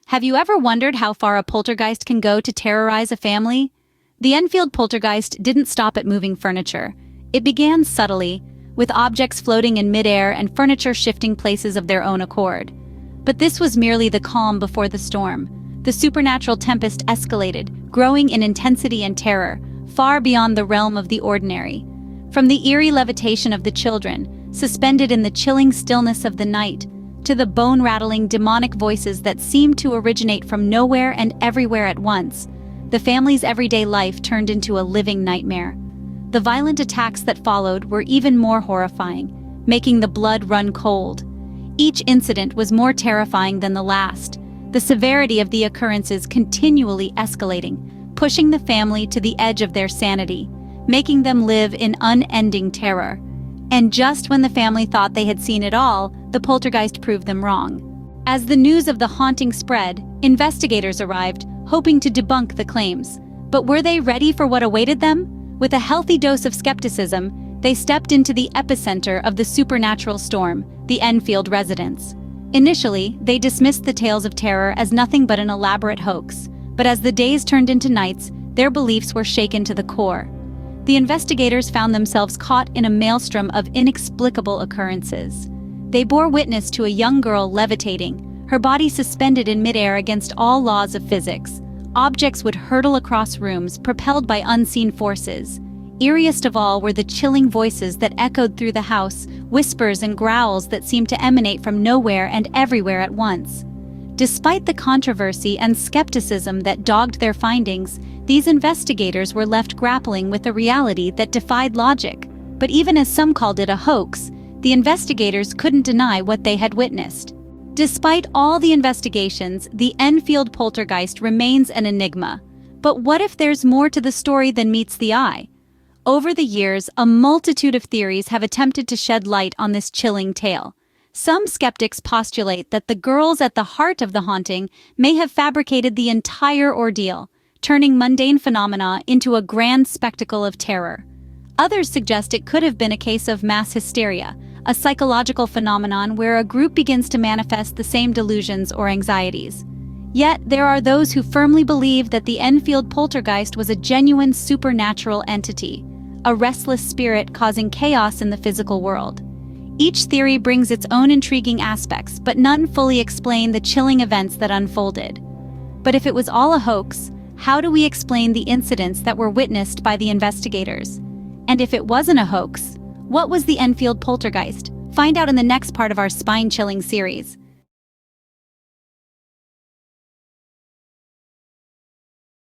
Have you ever wondered how far a poltergeist can go to terrorize a family? The Enfield Poltergeist didn't stop at moving furniture. It began subtly, with objects floating in midair and furniture shifting places of their own accord. But this was merely the calm before the storm. The supernatural tempest escalated, growing in intensity and terror, far beyond the realm of the ordinary. From the eerie levitation of the children, suspended in the chilling stillness of the night, to the bone-rattling demonic voices that seemed to originate from nowhere and everywhere at once, the family's everyday life turned into a living nightmare. The violent attacks that followed were even more horrifying, making the blood run cold. Each incident was more terrifying than the last, the severity of the occurrences continually escalating, pushing the family to the edge of their sanity, making them live in unending terror. And just when the family thought they had seen it all, the poltergeist proved them wrong. As the news of the haunting spread, investigators arrived, hoping to debunk the claims. But were they ready for what awaited them? With a healthy dose of skepticism, they stepped into the epicenter of the supernatural storm, the Enfield residence. Initially, they dismissed the tales of terror as nothing but an elaborate hoax. But as the days turned into nights, their beliefs were shaken to the core. The investigators found themselves caught in a maelstrom of inexplicable occurrences. They bore witness to a young girl levitating, her body suspended in midair against all laws of physics. Objects would hurtle across rooms, propelled by unseen forces. Eeriest of all were the chilling voices that echoed through the house, whispers and growls that seemed to emanate from nowhere and everywhere at once. Despite the controversy and skepticism that dogged their findings, these investigators were left grappling with a reality that defied logic. But even as some called it a hoax, the investigators couldn't deny what they had witnessed. Despite all the investigations, the Enfield Poltergeist remains an enigma. But what if there's more to the story than meets the eye? Over the years, a multitude of theories have attempted to shed light on this chilling tale. Some skeptics postulate that the girls at the heart of the haunting may have fabricated the entire ordeal, turning mundane phenomena into a grand spectacle of terror. Others suggest it could have been a case of mass hysteria, a psychological phenomenon where a group begins to manifest the same delusions or anxieties. Yet, there are those who firmly believe that the Enfield Poltergeist was a genuine supernatural entity, a restless spirit causing chaos in the physical world. Each theory brings its own intriguing aspects, but none fully explain the chilling events that unfolded. But if it was all a hoax, how do we explain the incidents that were witnessed by the investigators? And if it wasn't a hoax, what was the Enfield Poltergeist? Find out in the next part of our spine-chilling series.